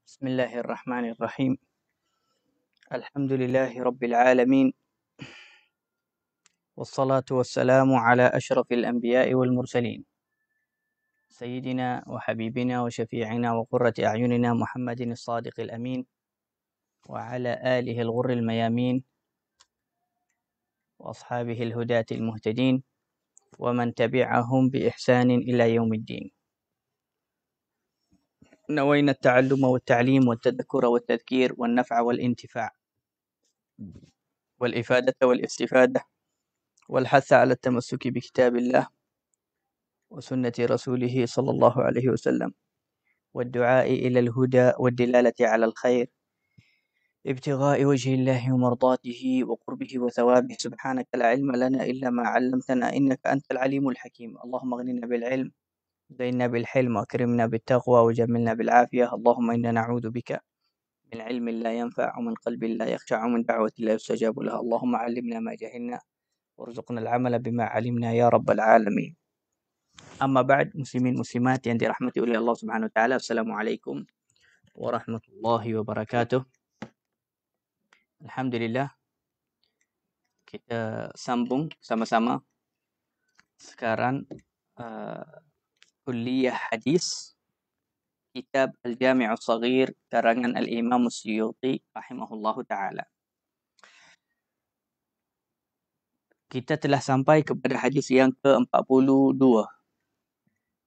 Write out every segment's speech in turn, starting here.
بسم الله الرحمن الرحيم. الحمد لله رب العالمين، والصلاة والسلام على أشرف الأنبياء والمرسلين، سيدنا وحبيبنا وشفيعنا وقرة أعيننا محمد الصادق الأمين، وعلى آله الغر الميامين، وأصحابه الهداة المهتدين، ومن تبعهم بإحسان إلى يوم الدين. نوينا التعلم والتعليم والتذكر والتذكير والنفع والانتفاع والإفادة والاستفادة والحث على التمسك بكتاب الله وسنة رسوله صلى الله عليه وسلم، والدعاء إلى الهدى والدلالة على الخير، ابتغاء وجه الله ومرضاته وقربه وثوابه. سبحانك لا علم لنا إلا ما علمتنا إنك أنت العليم الحكيم. اللهم اغننا بالعلم، زينا بالحلم، وأكرمنا بالتقوى، وجملنا بالعافية. اللهم إنا نعوذ بك من علم لا ينفع، ومن قلب لا يخشع، ومن دعوة لا يستجاب لها. اللهم علمنا ما جهلنا، وارزقنا العمل بما علمنا يا رب العالمين. Amma ba'd, muslimin muslimat yang dirahmati oleh Allah Subhanahu wa taala. Assalamualaikum warahmatullahi wabarakatuh. Alhamdulillah, kita sambung sama-sama sekarang kuliah hadis kitab Al-Jami' As-Saghir karangan Al-Imam As-Suyuti rahimahullahu taala. Kita telah sampai kepada hadis yang ke-42,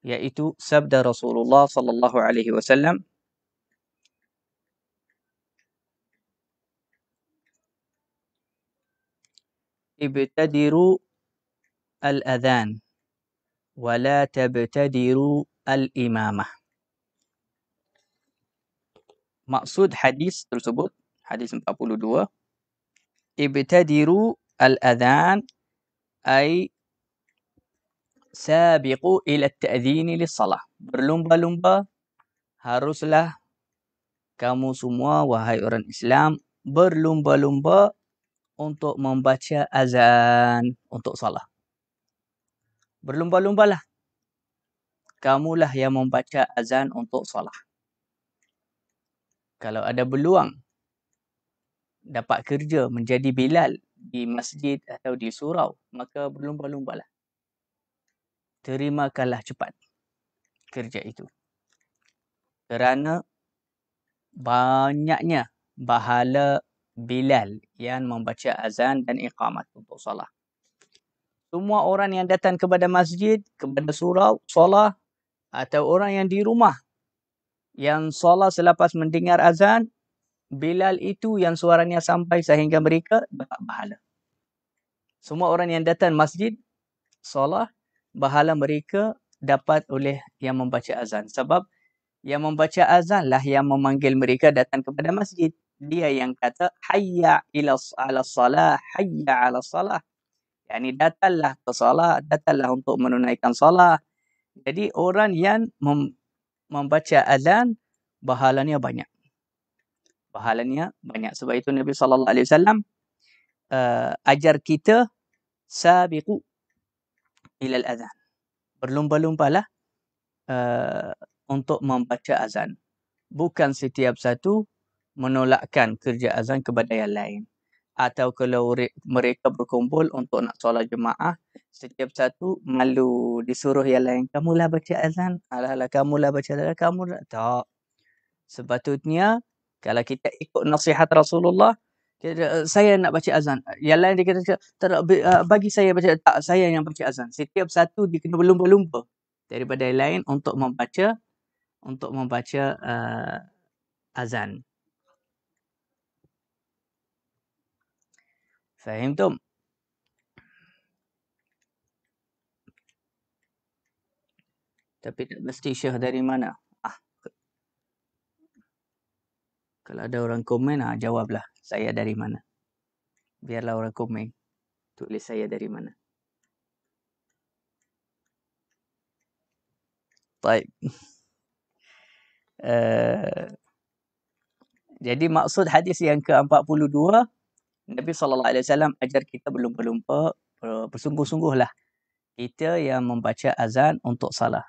yaitu sabda Rasulullah sallallahu alaihi wasallam, ibtadiru al-adhan wa la tabtadiru al-imamah. Maksud hadis tersebut, hadis 42, ibtadiru al-adhan ay sabiqu ila at-ta'dhin lis-salah. Berlumba-lumba, haruslah kamu semua wahai orang Islam berlumba-lumba untuk membaca azan untuk salah. Berlumba-lumbalah. Kamulah yang membaca azan untuk salah. Kalau ada peluang dapat kerja menjadi Bilal di masjid atau di surau, maka berlumba-lumbalah. Terimakanlah cepat kerja itu. Kerana banyaknya pahala Bilal yang membaca azan dan iqamat untuk salah. Semua orang yang datang kepada masjid, kepada surau, solat, atau orang yang di rumah yang solat selepas mendengar azan, Bilal itu yang suaranya sampai sehingga mereka dapat pahala. Semua orang yang datang masjid, solat, pahala mereka dapat oleh yang membaca azan. Sebab yang membaca azan lah yang memanggil mereka datang kepada masjid. Dia yang kata, hayya ala salah, hayya ala salah. Yani datanglah ke salat, datanglah untuk menunaikan salat. Jadi orang yang membaca azan, pahalanya banyak. Pahalanya banyak. Sebab itu Nabi SAW ajar kita sabiqu ilal azan. Berlumba-lumbalah untuk membaca azan. Bukan setiap satu menolakkan kerja azan kepada yang lain. Atau kalau mereka berkumpul untuk nak solat jemaah, setiap satu malu disuruh yang lain, kamulah baca azan, alah kamulah baca azan, kamulah. Tak. Sepatutnya kalau kita ikut nasihat Rasulullah, saya nak baca azan. Yang lain dia kata, bagi saya baca, tak, saya yang baca azan. Setiap satu dia kena berlumba-lumba daripada yang lain untuk membaca azan. Fahimtum? Tapi tak mesti syekh dari mana. Kalau ada orang komen, jawablah saya dari mana. Biarlah orang komen, tulis saya dari mana. Baik. Jadi maksud hadis yang ke-42, Nabi SAW ajar kita berlumba-lumba, bersungguh-sungguhlah kita yang membaca azan untuk salah.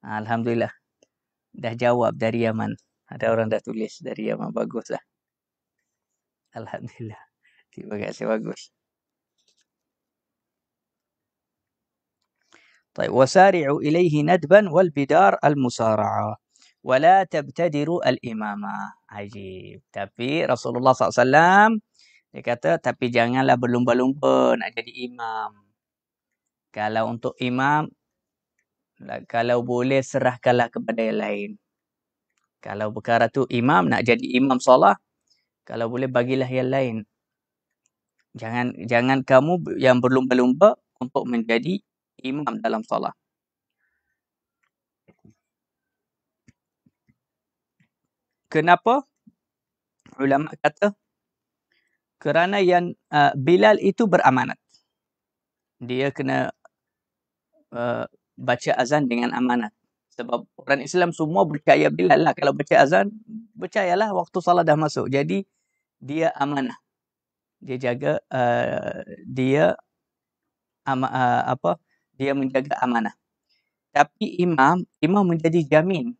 Alhamdulillah. Dah jawab dari Yaman. Ada orang dah tulis dari Yaman, bagus lah. Alhamdulillah. Terima kasih, bagus. طيب وسارعوا إليه ندبا والبدار المسارعة ولا تبتدروا الإمامة. Ajib. Tapi Rasulullah SAW dia kata, tapi janganlah berlumba-lumba nak jadi imam. Kalau untuk imam, kalau boleh serahkanlah kepada yang lain. Kalau perkara tu imam, nak jadi imam solat, kalau boleh bagilah yang lain. Jangan kamu yang berlumba-lumba untuk menjadi imam dalam solat. Kenapa? Ulama kata, kerana yang Bilal itu beramanat. Dia kena baca azan dengan amanat. Sebab orang Islam semua percaya Bilal lah. Kalau baca azan, percayalah waktu salat dah masuk. Jadi, dia amanah. Dia jaga, dia menjaga amanah. Tapi imam menjadi jamin.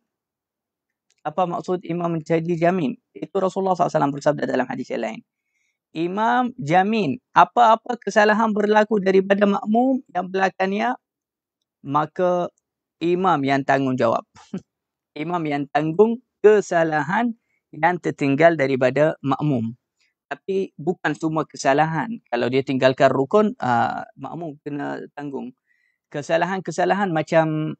Apa maksud imam menjadi jamin? Itu Rasulullah SAW bersabda dalam hadis yang lain. Imam jamin apa-apa kesalahan berlaku daripada makmum yang belakangnya, maka imam yang tanggungjawab. Imam yang tanggung kesalahan yang tertinggal daripada makmum. Tapi bukan semua kesalahan. Kalau dia tinggalkan rukun, makmum kena tanggung. Kesalahan-kesalahan macam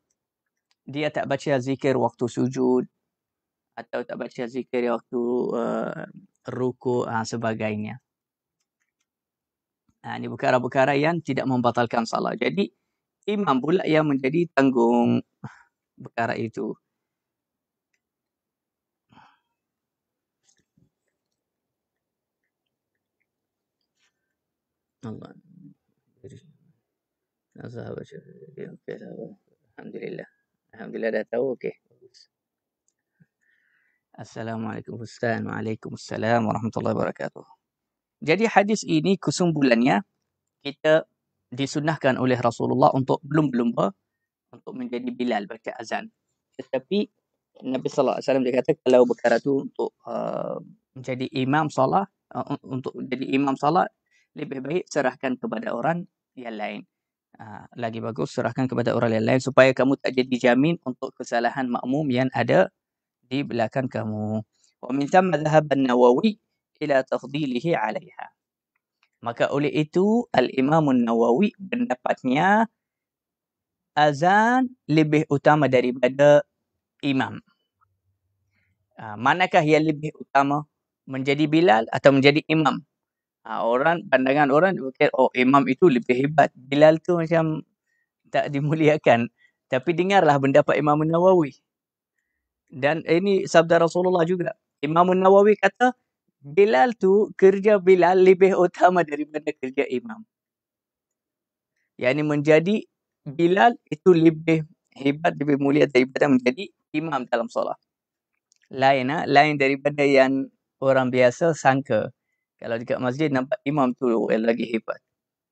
dia tak baca zikir waktu sujud, atau tak baca zikir waktu ruku' sebagainya. Ini perkara-perkara yang tidak membatalkan salat. Jadi, imam pula yang menjadi tanggung perkara itu. Allah. Alhamdulillah. Alhamdulillah dah tahu. Okey. Assalamualaikum Ustaz. Waalaikumsalam warahmatullahi wabarakatuh. Jadi hadis ini kesimpulannya, kita disunahkan oleh Rasulullah untuk belum berlumba untuk menjadi Bilal baca azan. Tetapi Nabi sallallahu alaihi wasallam dia kata, kalau perkara tu untuk menjadi imam solat, untuk jadi imam solat, lebih baik serahkan kepada orang yang lain. Lagi bagus serahkan kepada orang yang lain supaya kamu tak jadi jamin untuk kesalahan makmum yang ada di belakang kamu. Wa min thamma dhahaba an-Nawawi ila tafdilihi 'alayha. Maka oleh itu Al-Imam An-Nawawi pendapatnya azan lebih utama daripada imam. Manakah yang lebih utama? Menjadi Bilal atau menjadi imam? Pandangan orang fikir, imam itu lebih hebat. Bilal tu macam tak dimuliakan. Tapi dengarlah pendapat Imam An-Nawawi. Dan ini sabda Rasulullah juga. Imam An-Nawawi kata, kerja Bilal lebih utama daripada kerja imam. Yang ini menjadi Bilal itu lebih hebat, lebih mulia daripada menjadi imam dalam solat. Lain daripada yang orang biasa sangka. Kalau dekat masjid nampak imam tu yang lagi hebat.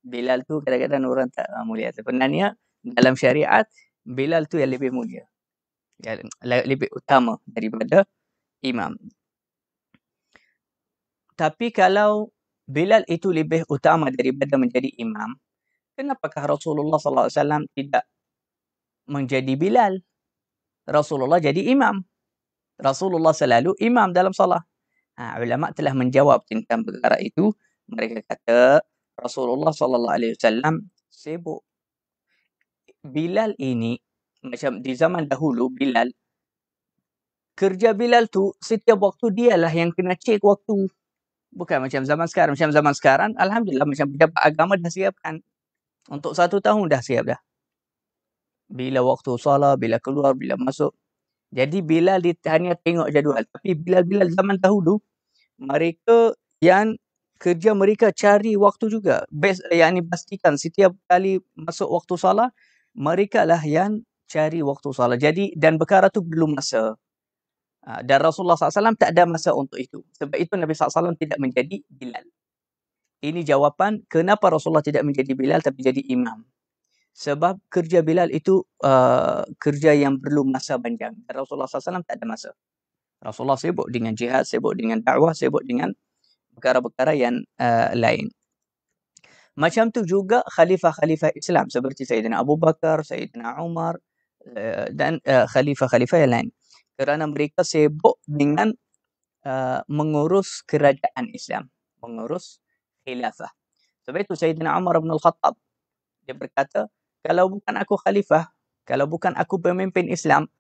Bilal tu kadang-kadang orang tak mulia. Sebenarnya dalam syariat, Bilal tu yang lebih mulia. Yang lebih utama daripada imam. Tapi kalau Bilal itu lebih utama daripada menjadi imam, kenapakah Rasulullah SAW tidak menjadi Bilal? Rasulullah jadi imam. Rasulullah selalu imam dalam salat. Ulama telah menjawab tentang perkara itu. Mereka kata Rasulullah SAW sibuk. Bilal ini, macam di zaman dahulu, kerja Bilal tu setiap waktu dialah yang kena cek waktu. Bukan macam zaman sekarang. Macam zaman sekarang, Alhamdulillah, macam pejabat agama dah siapkan. Untuk 1 tahun dah siap dah. Bila waktu salat, bila keluar, bila masuk. Jadi Bilal hanya tengok jadual. Tapi Bilal zaman dahulu, mereka yang kerja mereka cari waktu juga. Yang ini pastikan setiap kali masuk waktu salat, mereka lah yang cari waktu salat. Jadi, dan perkara tu belum masa. Dan Rasulullah SAW tak ada masa untuk itu. Sebab itu Nabi SAW tidak menjadi Bilal. Ini jawapan kenapa Rasulullah tidak menjadi Bilal tapi jadi imam. Sebab kerja Bilal itu kerja yang perlu masa panjang. Dan Rasulullah SAW tak ada masa. Rasulullah sibuk dengan jihad, sibuk dengan dakwah, sibuk dengan perkara-perkara yang lain. Macam tu juga khalifah-khalifah Islam seperti Sayyidina Abu Bakar, Sayyidina Umar dan khalifah-khalifah yang lain. Kerana mereka sibuk dengan mengurus kerajaan Islam, mengurus khilafah. Sebab itu Sayyidina Umar bin Al-Khattab, dia berkata, kalau bukan aku khalifah, kalau bukan aku pemimpin Islam,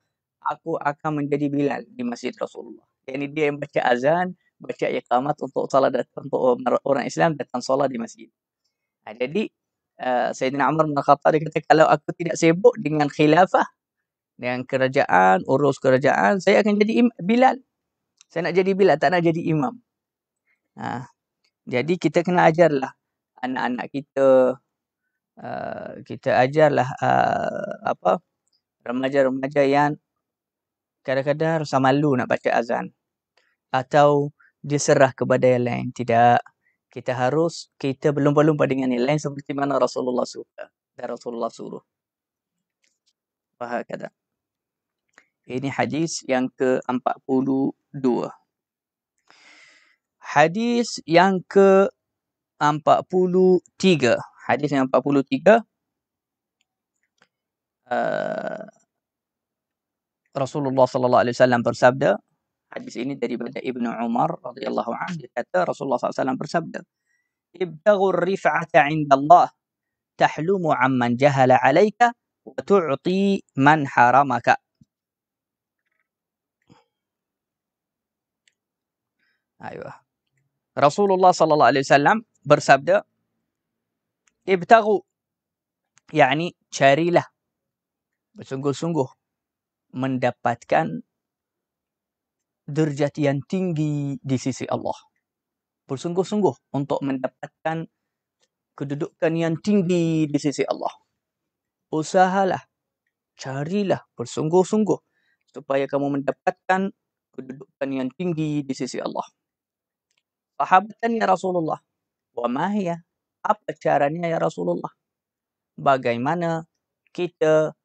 aku akan menjadi Bilal di Masjid Rasulullah. Yani dia yang baca azan, baca iqamat untuk salat, untuk orang Islam datang solat di masjid. Jadi Sayyidina Umar bin Khattab dia kata, kalau aku tidak sibuk dengan khilafah, dengan kerajaan, urus kerajaan, saya akan jadi Bilal. Saya nak jadi Bilal, tak nak jadi imam. Jadi kita kena ajarlah anak-anak kita, kita ajarlah remaja-remaja yang kadang-kadang rasa malu nak baca azan atau diserah kepada yang lain. Tidak. Kita berlumba-lumba dengan yang lain seperti mana Rasulullah suka dan Rasulullah suruh. Wahakadha. Ini hadis yang ke-42. Hadis yang ke-43. Hadis yang 43. Rasulullah sallallahu alaihi wasallam bersabda, hadis ini daripada Ibnu Umar radhiyallahu anhu, dia kata Rasulullah sallallahu alaihi wasallam bersabda, ibtaghur rif'ata 'inda Allah tahlumu 'amman jahala 'alaika wa tu'ti man haramaka. Ayuh. Rasulullah sallallahu alaihi wasallam bersabda, ibtaghu, yakni carilah, bersungguh-sungguh mendapatkan derajat yang tinggi di sisi Allah. Bersungguh-sungguh untuk mendapatkan kedudukan yang tinggi di sisi Allah. Usahalah, carilah bersungguh-sungguh supaya kamu mendapatkan kedudukan yang tinggi di sisi Allah. Sahabatan ya Rasulullah, wa ma hiya? Apa caranya ya Rasulullah? Bagaimana kita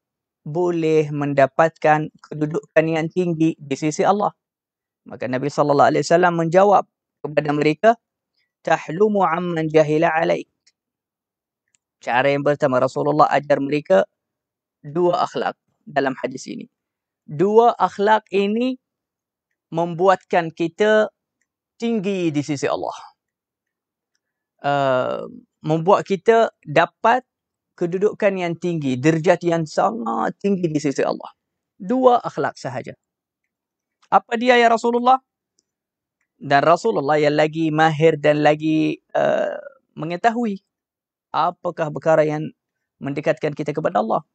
boleh mendapatkan kedudukan yang tinggi di sisi Allah? Maka Nabi sallallahu alaihi wasallam menjawab kepada mereka, tahlumu amman jahila alaik. Cara yang pertama, Rasulullah ajar mereka dua akhlak dalam hadis ini. Dua akhlak ini membuatkan kita tinggi di sisi Allah. Membuat kita dapat kedudukan yang tinggi, derajat yang sangat tinggi di sisi Allah. Dua akhlak sahaja. Apa dia ya Rasulullah? Dan Rasulullah yang lagi mahir dan lagi mengetahui apakah perkara yang mendekatkan kita kepada Allah.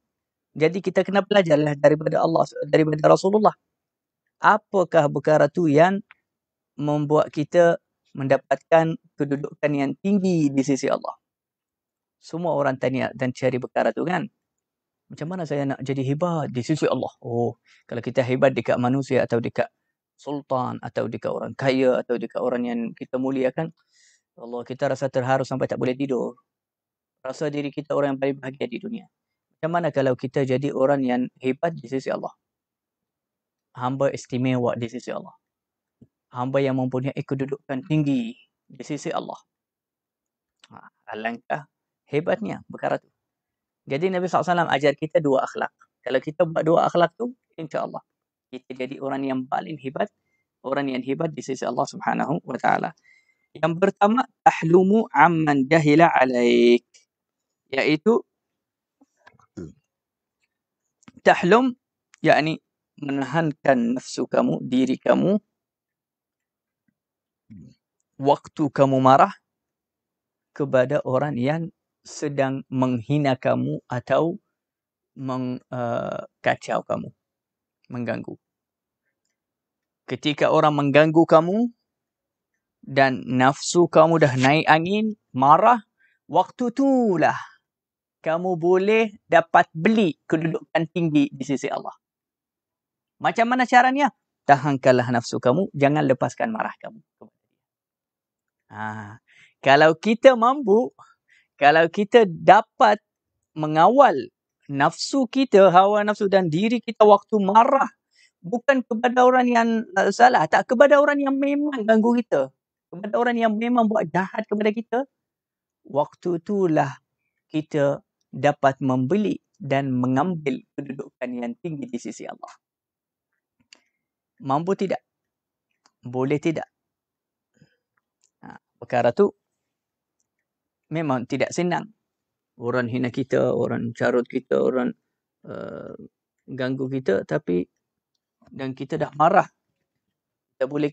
Jadi kita kena belajarlah daripada Allah, daripada Rasulullah. Apakah perkara tu yang membuat kita mendapatkan kedudukan yang tinggi di sisi Allah? Semua orang tanya dan cari perkara tu kan. Macam mana saya nak jadi hebat di sisi Allah? Oh, kalau kita hebat dekat manusia atau dekat sultan atau dekat orang kaya atau dekat orang yang kita muliakan, Allah, kita rasa terharu sampai tak boleh tidur. Rasa diri kita orang yang paling bahagia di dunia. Macam mana kalau kita jadi orang yang hebat di sisi Allah? Hamba istimewa di sisi Allah. Hamba yang mempunyai kedudukan tinggi di sisi Allah. Alangkah hebatnya perkara tu. Jadi Nabi SAW ajar kita dua akhlak. Kalau kita buat dua akhlak tu, insya-Allah kita jadi orang yang paling hebat, orang yang hebat di sisi Allah Subhanahu wa taala. Yang pertama, tahlumu amman jahila alaik. Yaitu tahlum, yakni menahankan nafsu kamu, diri kamu, waktu kamu marah kepada orang yang sedang menghina kamu atau mengkacau kamu, mengganggu. Ketika orang mengganggu kamu dan nafsu kamu dah naik angin, marah, waktu itulah kamu boleh dapat beli kedudukan tinggi di sisi Allah. Macam mana caranya? Tahankanlah nafsu kamu, jangan lepaskan marah kamu. Kalau kita mampu, kalau kita dapat mengawal nafsu kita, hawa nafsu dan diri kita waktu marah, Bukan kepada orang yang salah, tak, kepada orang yang memang ganggu kita. Kepada orang yang memang buat jahat kepada kita, waktu itulah kita dapat membeli dan mengambil kedudukan yang tinggi di sisi Allah. Mampu tidak? Boleh tidak? Perkara tu memang tidak senang. Orang hina kita, orang carut kita, orang ganggu kita, tapi dan kita dah marah, kita boleh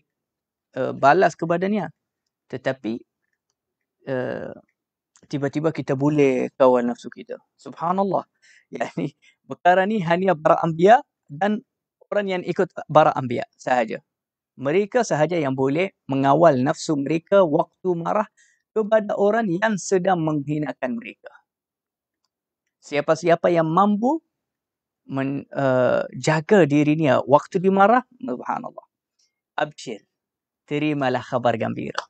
balas kepadanya. Tetapi tiba-tiba kita boleh kawal nafsu kita. Subhanallah. Yani perkara ni hanya para anbiya dan orang yang ikut para anbiya sahaja. Mereka sahaja yang boleh mengawal nafsu mereka waktu marah kepada orang yang sedang menghinakan mereka. Siapa-siapa yang mampu jaga dirinya waktu dimarah, subhanallah, abshir, terimalah khabar gembira.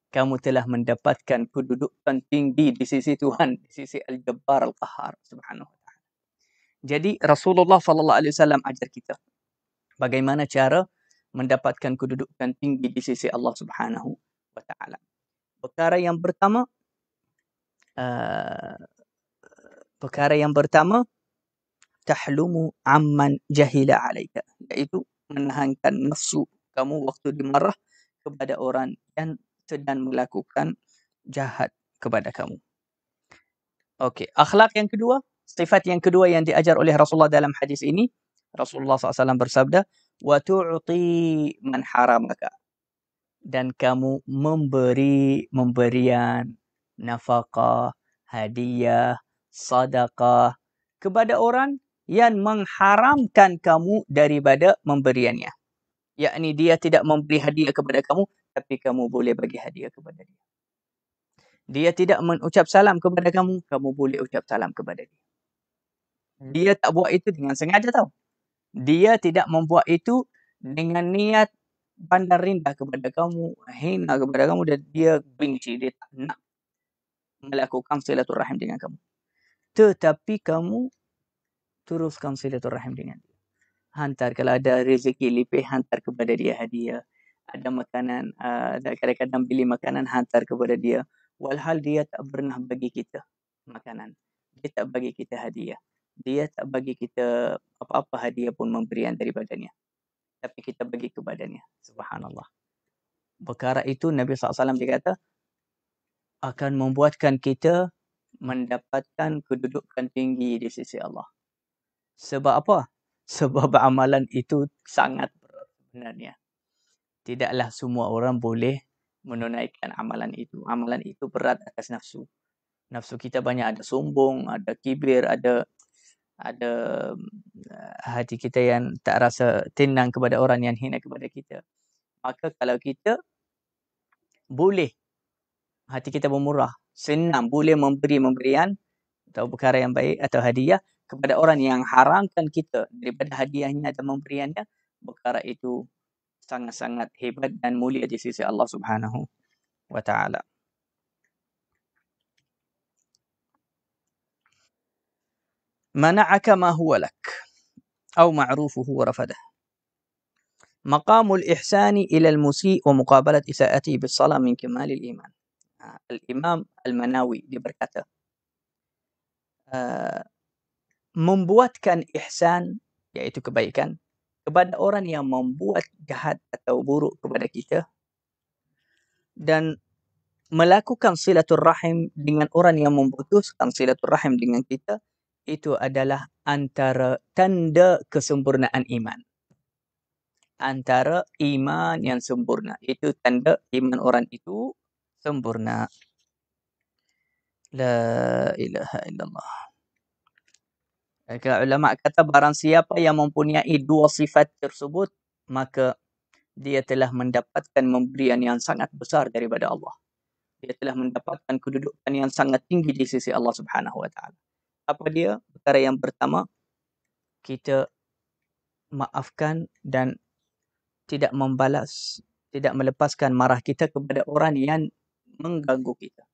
Kamu telah mendapatkan kedudukan tinggi di sisi Tuhan, di sisi Al-Jabbar Al-Qahhar subhanahu wa ta'ala. Jadi Rasulullah SAW ajar kita bagaimana cara mendapatkan kedudukan tinggi di sisi Allah subhanahu wa ta'ala. Perkara yang pertama, tahlumu amman jahila alaika, iaitu menahankan nafsu kamu waktu dimarah kepada orang yang sedang melakukan jahat kepada kamu. Okey, akhlak yang kedua, sifat yang kedua yang diajar oleh Rasulullah dalam hadis ini, Rasulullah SAW bersabda, wa tu'ti man haramaka, dan kamu memberian nafkah, hadiah, sedekah kepada orang yang mengharamkan kamu daripada memberiannya. Yakni dia tidak memberi hadiah kepada kamu, tapi kamu boleh bagi hadiah kepada dia. Dia tidak mengucap salam kepada kamu, kamu boleh ucap salam kepada dia. Dia tak buat itu dengan sengaja tau. Dia tidak membuat itu dengan niat pandang rendah kepada kamu, hina kepada kamu, dan dia benci, dia tak nak melakukan silaturahim dengan kamu. Tetapi kamu teruskan silaturahim dengan dia. Hantar, kalau ada rezeki lebih, hantar kepada dia hadiah. Ada makanan, kadang-kadang beli makanan, hantar kepada dia. Walhal dia tak pernah bagi kita makanan. Dia tak bagi kita hadiah. Dia tak bagi kita apa-apa hadiah pun memberian daripadanya. Tapi kita bagi kepadanya. Subhanallah. Perkara itu Nabi SAW dia kata akan membuatkan kita mendapatkan kedudukan tinggi di sisi Allah. Sebab apa? Sebab amalan itu sangat berat sebenarnya. Tidaklah semua orang boleh menunaikan amalan itu. Amalan itu berat atas nafsu. Nafsu kita banyak ada sombong, ada kibir, ada hati kita yang tak rasa tenang kepada orang yang hina kepada kita. Maka kalau kita boleh, hati kita bermurah, senang, boleh memberian atau perkara yang baik atau hadiah kepada orang yang haramkan kita daripada hadiahnya dan memberiannya, perkara itu sangat-sangat hebat dan mulia di sisi Allah Subhanahu wa ta'ala. Mana'aka ma huwa lak atau ma'rufuhu wa rafadah. Maqamul ihsani ila al-musi' wa muqabalat isa'ati bis salam min kamalil iman. Al-Imam Al-Manawi dia berkata, membuatkan ihsan, iaitu kebaikan, kepada orang yang membuat jahat atau buruk kepada kita, dan melakukan silaturahim dengan orang yang memutuskan silaturahim dengan kita, itu adalah antara tanda kesempurnaan iman. Antara iman yang sempurna. Itu tanda iman orang itu sempurna. La ilaha illallah. Ulama kata barang siapa yang mempunyai dua sifat tersebut, maka dia telah mendapatkan memberian yang sangat besar daripada Allah. Dia telah mendapatkan kedudukan yang sangat tinggi di sisi Allah Subhanahu wa ta'ala. Apa dia? Perkara yang pertama, kita maafkan dan tidak membalas, tidak melepaskan marah kita kepada orang yang mengganggu kita.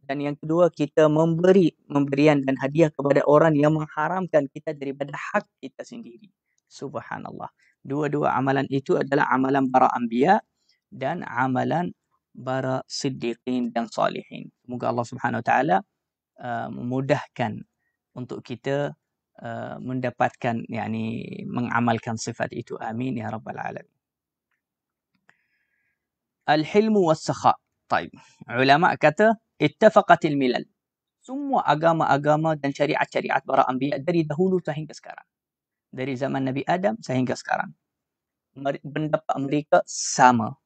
Dan yang kedua, kita memberian dan hadiah kepada orang yang mengharamkan kita daripada hak kita sendiri. Subhanallah. Dua-dua amalan itu adalah amalan para anbiya dan amalan para siddiqin dan salihin. Semoga Allah Subhanahu Wa Taala memudahkan untuk kita mendapatkan mengamalkan sifat itu. Amin ya rabbal alamin. Al-hilmu was-sakha. Baik. Ulama kata ittafaqatil milal. Semua agama-agama dan syariat-syariat para anbiya dari dahulu sehingga sekarang. Dari zaman Nabi Adam sehingga sekarang. Pendapat mereka sama.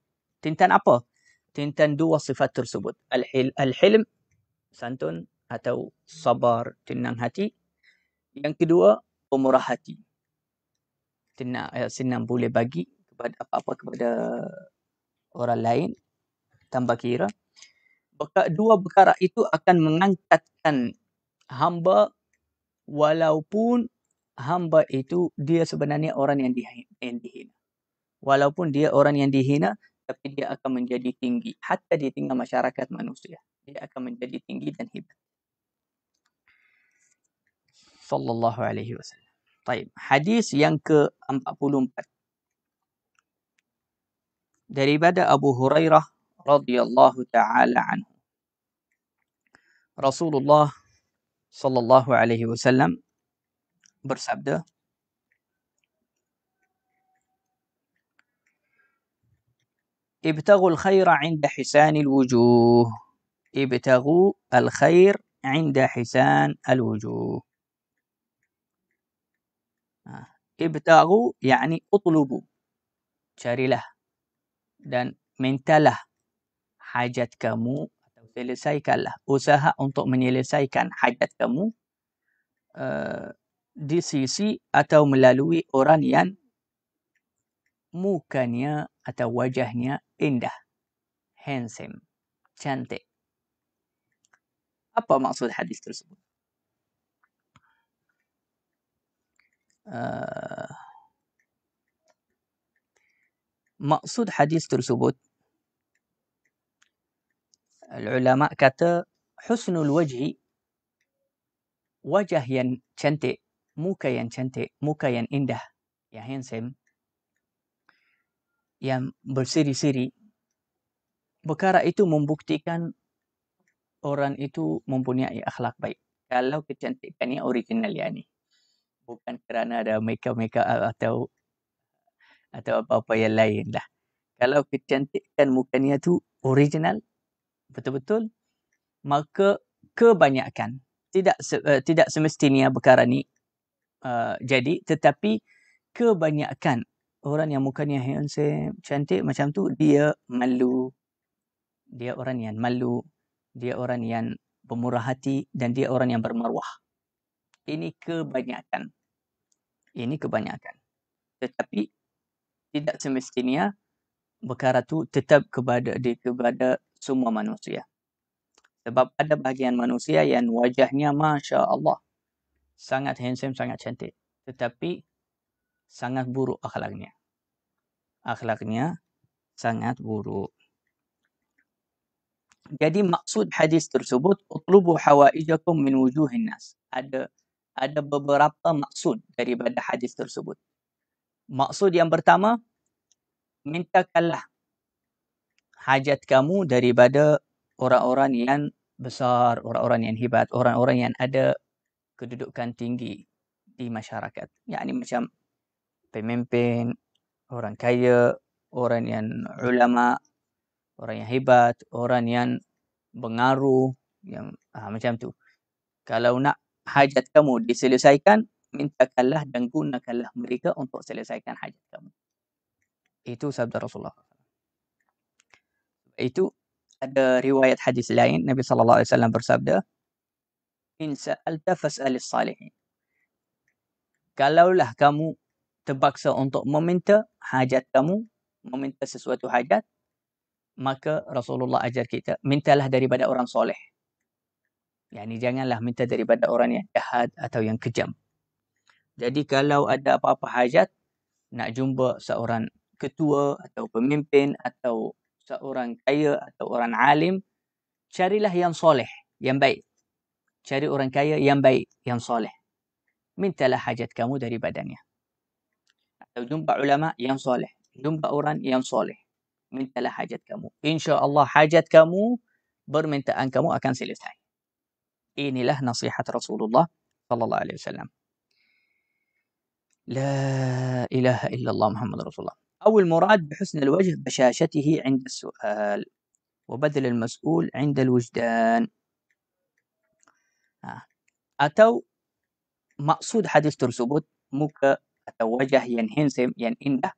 Tentang apa? Tentang dua sifat tersebut. Al-hilm, santun atau sabar, tenang hati. Yang kedua, pemurah hati. Senang boleh bagi kepada apa-apa kepada orang lain tanpa kira. Dua perkara itu akan mengangkatkan hamba walaupun hamba itu dia sebenarnya orang yang dihina. Walaupun dia orang yang dihina, tapi dia akan menjadi tinggi. Hatta di tengah masyarakat manusia. Dia akan menjadi tinggi dan hebat. Sallallahu alaihi wasallam. Baik. Hadis yang ke-44. Daripada Abu Hurairah radhiyallahu ta'ala anhu. Rasulullah sallallahu alaihi wasallam bersabda, ibtaghul khaira 'inda hisanil wujuh. Ibtaghu al-khair 'inda hisan al-wujuh. Ibtaghu yakni utlubu. Carilah dan mintalah hajat kamu atau selesaikanlah usaha untuk menyelesaikan hajat kamu di sisi atau melalui orang yang mukanya atau wajahnya indah, handsome, cantik. Apa maksud hadis tersebut? Maksud hadis tersebut, ulama kata husnul wajhi, wajah yang cantik, muka yang cantik, muka yang indah, yang handsome, yang berseri-seri. Perkara itu membuktikan orang itu mempunyai akhlak baik. Kalau kecantikannya original bukan kerana ada makeup atau apa-apa yang lain lah. Kalau kecantikan mukanya tu original, betul-betul, maka kebanyakan tidak semestinya perkara ni jadi, tetapi kebanyakan orang yang mukanya handsome, cantik macam tu, dia malu. Dia orang yang malu, dia orang yang pemurah hati dan dia orang yang bermaruah. Ini kebanyakan. Tetapi tidak semestinya perkara tu tetap kepada semua manusia. Sebab ada bahagian manusia yang wajahnya Masya Allah sangat handsome, sangat cantik. Tetapi sangat buruk akhlaknya. Akhlaknya sangat buruk. Jadi maksud hadis tersebut, utlubu hawaijakum min wujuhin nas. Ada beberapa maksud daripada hadis tersebut. Maksud yang pertama, mintakanlah hajat kamu daripada orang-orang yang besar, orang-orang yang hebat, orang-orang yang ada kedudukan tinggi di masyarakat. Yakni macam pemimpin, orang kaya, orang yang ulama, orang yang hebat, orang yang pengaruh, yang macam tu. Kalau nak hajat kamu diselesaikan, mintakanlah dan gunakanlah mereka untuk selesaikan hajat kamu. Itu sabda Rasulullah. Itu ada riwayat hadis lain, Nabi sallallahu alaihi wasallam bersabda, in sa'alta fas'alis salihin. Kalaulah kamu terpaksa untuk meminta hajat kamu, meminta sesuatu hajat, maka Rasulullah ajar kita, mintalah daripada orang soleh. Yani janganlah minta daripada orang yang jahat atau yang kejam. Jadi kalau ada apa-apa hajat, nak jumpa seorang ketua atau pemimpin atau seorang kaya atau orang alim, carilah yang soleh, yang baik. Cari orang kaya yang baik, yang soleh. Mintalah hajat kamu daripadanya. atau jumpa ulama yang soleh, jumpa orang yang soleh, mintalah hajat kamu. InsyaAllah hajat kamu, permintaan kamu akan selesai. Inilah nasihat Rasulullah sallallahu alaihi wasallam. La ilaha illallah Muhammad Rasulullah. أو المراد بحسن الوجه بشاشته عند السؤال وبذل المسؤول عند الوجدان. Atau maksud hadis tersebut muka atau wajah yang handsome, yang indah,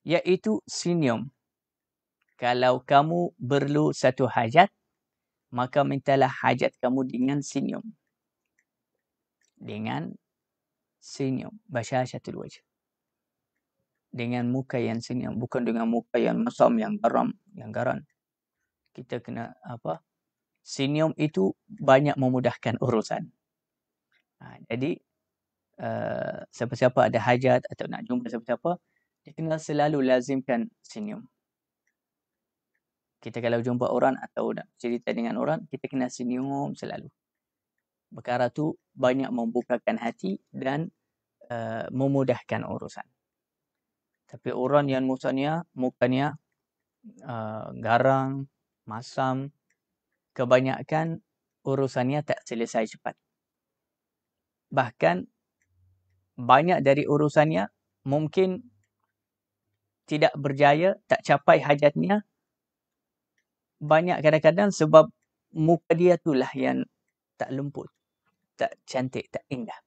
iaitu senyum. Kalau kamu perlu satu hajat, maka mintalah hajat kamu dengan senyum. Dengan senyum, basyasyatul wajh. Dengan muka yang senyum, bukan dengan muka yang masam, yang garam. Kita kena senyum itu banyak memudahkan urusan. Jadi siapa-siapa ada hajat atau nak jumpa siapa-siapa, dia kena selalu lazimkan senyum. Kita kalau jumpa orang atau nak cerita dengan orang, kita kena senyum selalu. Perkara tu banyak membukakan hati dan memudahkan urusan. Tapi orang yang mukanya garang, masam, kebanyakan urusannya tak selesai cepat. Bahkan banyak dari urusannya mungkin tidak berjaya, tak capai hajatnya. Banyak kadang-kadang sebab muka dia itulah yang tak lembut, tak cantik, tak indah.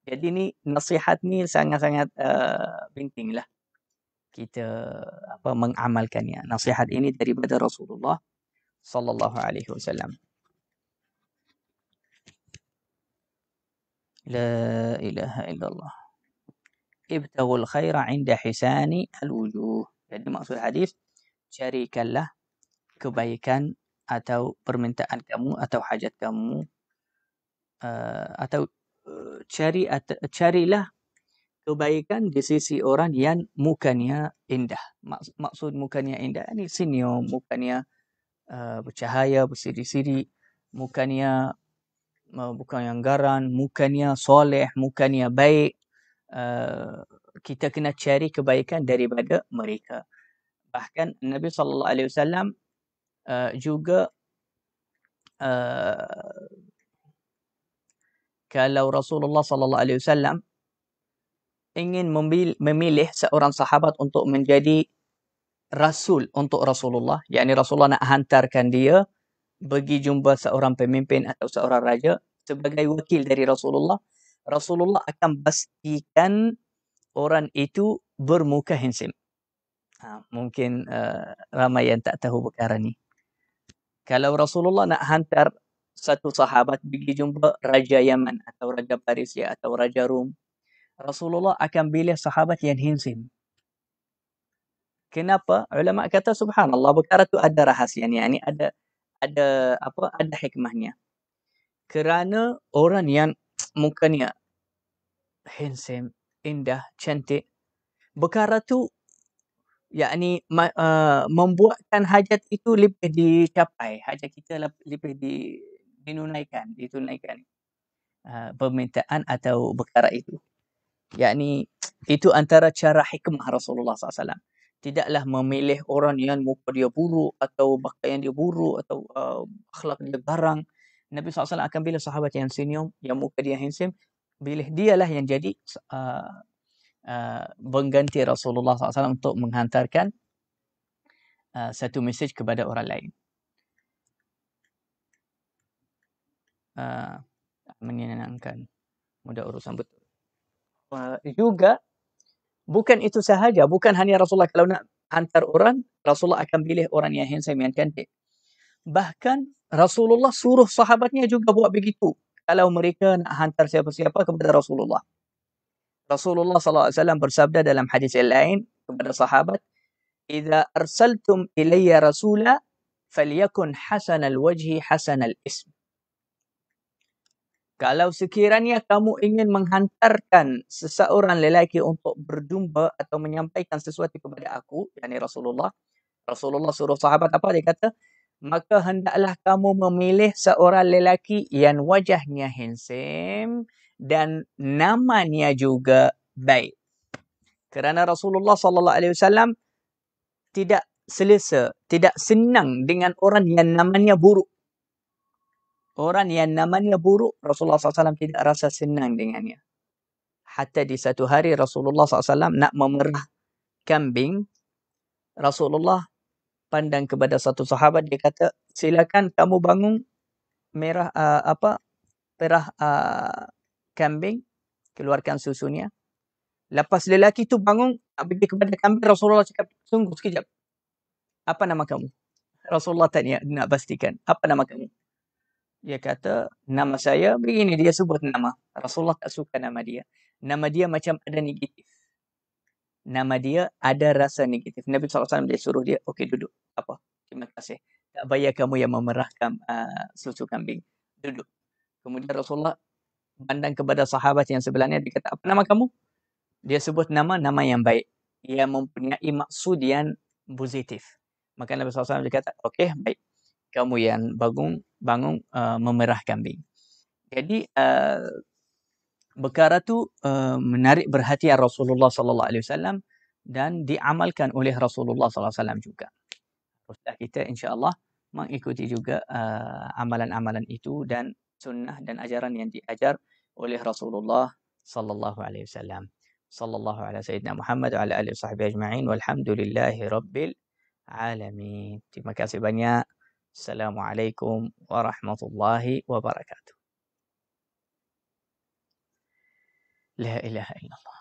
Jadi ni nasihat ni sangat-sangat pentinglah kita mengamalkannya. Nasihat ini daripada Rasulullah sallallahu alaihi wasallam. La ilaha illallah. Ibtaghul khaira 'inda hisani al-wujuh. Jadi maksud hadis, carikanlah kebaikan atau permintaan kamu atau hajat kamu atau carilah kebaikan di sisi orang yang mukanya indah. Maksud mukanya indah ini senyum, mukanya bercahaya, bersiri-siri, mukanya bukan yang garang, mukanya soleh, mukanya baik. Kita kena cari kebaikan daripada mereka. Bahkan Nabi sallallahu alaihi wasallam juga kalau Rasulullah sallallahu alaihi wasallam ingin memilih seorang sahabat untuk menjadi rasul untuk Rasulullah, yakni Rasulullah nak hantarkan dia pergi jumpa seorang pemimpin atau seorang raja sebagai wakil dari Rasulullah, Rasulullah akan pastikan orang itu bermuka handsome. Mungkin ramai yang tak tahu perkara ni. Kalau Rasulullah nak hantar satu sahabat pergi jumpa Raja Yaman atau Raja Parisia atau Raja Rum, Rasulullah akan pilih sahabat yang handsome. Kenapa? Ulama kata subhanallah, perkara tu ada rahasianya, ni ada hikmahnya. Kerana orang yang mukanya handsome, indah, cantik, perkara tu yakni membuatkan hajat itu lebih dicapai, hajat kita lebih ditunaikan permintaan atau perkara itu. Yakni itu antara cara hikmah Rasulullah SAW. Tidaklah memilih orang yang muka dia buruk atau pakaian dia buruk atau akhlak dia garang. Nabi SAW akan pilih sahabat yang senyum, yang muka dia handsome, pilih dialah yang jadi mengganti Rasulullah SAW untuk menghantarkan satu mesej kepada orang lain. Menyenangkan, mudah urusan betul. Juga bukan itu sahaja, bukan hanya Rasulullah kalau nak hantar orang, Rasulullah akan pilih orang yang handsome, yang cantik. Bahkan Rasulullah suruh sahabatnya juga buat begitu kalau mereka nak hantar siapa-siapa kepada Rasulullah. Rasulullah SAW bersabda dalam hadis yang lain kepada sahabat, "Idza arsaltum ilayya rasula falyakun hasanal wajhi hasanal ism." Kalau sekiranya kamu ingin menghantarkan seseorang lelaki untuk berjumpa atau menyampaikan sesuatu kepada aku, yakni Rasulullah suruh sahabat apa? Dia kata, maka hendaklah kamu memilih seorang lelaki yang wajahnya handsome dan namanya juga baik. Kerana Rasulullah sallallahu alaihi wasallam tidak selesa, tidak senang dengan orang yang namanya buruk. Orang yang namanya buruk, Rasulullah SAW tidak rasa senang dengannya. Hatta di satu hari Rasulullah SAW nak memerah kambing, Rasulullah pandang kepada satu sahabat, dia kata, silakan kamu bangun perah kambing, keluarkan susunya. Lepas lelaki tu bangun, nak pergi kepada kambing, Rasulullah cakap, tunggu sekejap. Apa nama kamu? Rasulullah tanya, nak pastikan, apa nama kamu? Dia kata, nama saya begini, dia sebut nama. Rasulullah tak suka nama dia. Nama dia macam ada negatif. Nama dia ada rasa negatif. Nabi SAW dia suruh dia, okey duduk. Apa? Terima kasih. Tak payah kamu yang memerahkan susu kambing. Duduk. Kemudian Rasulullah pandang kepada sahabat yang sebelahnya, dia kata, apa nama kamu? Dia sebut nama yang baik. Yang mempunyai maksud yang positif. Maka Nabi SAW dia kata, okey, baik. Kamu yang bangun memerah kambing. Jadi perkara tu menarik perhatian Rasulullah sallallahu alaihi wasallam dan diamalkan oleh Rasulullah sallallahu alaihi wasallam juga. Teruslah kita insya-Allah mengikuti juga amalan-amalan itu dan sunnah dan ajaran yang diajar oleh Rasulullah sallallahu alaihi wasallam. Sallallahu ala sayyidina Muhammad wa ala alihi wasahbihi ajma'in walhamdulillahi rabbil alamin. Terima kasih banyak. Assalamualaikum warahmatullahi wabarakatuh. La ilaha illallah.